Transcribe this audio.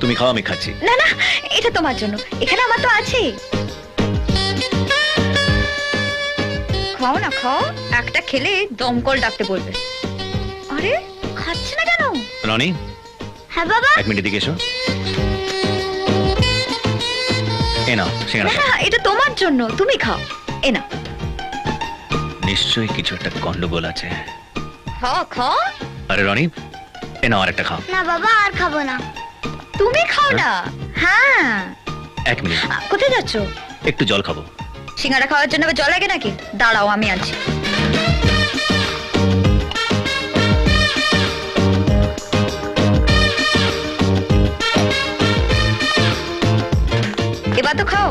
তুমি খাও, আমি খাচ্ছি। না না, এটা তোমার জন্য, এখানে আমার তো আছে। খাও না, খাও। একটা খেলে দমকল ডাকতে বলবে। আরে খাচ্ছে না কেন? রনি। হ্যাঁ বাবা। 1 মিনিট দিকে এসো। এ নাও সিঙ্গারা খাও। না, এটা তোমার জন্য, তুমি খাও। এ নাও। নিশ্চয়ই কিছু একটা গন্ডগোল আছে। খাও খাও। আরে রনি, এ নাও আরেকটা খাও। না বাবা, আর খাবো না। তুমি খাও না। হ্যাঁ। 1 মিনিট। কোথায় যাচ্ছ? একটু জল খাবো। সিঙ্গারা খাওয়ার জন্য আবার জল লাগে নাকি? দাঁড়াও, আমি আনছি। এবার তো খাও।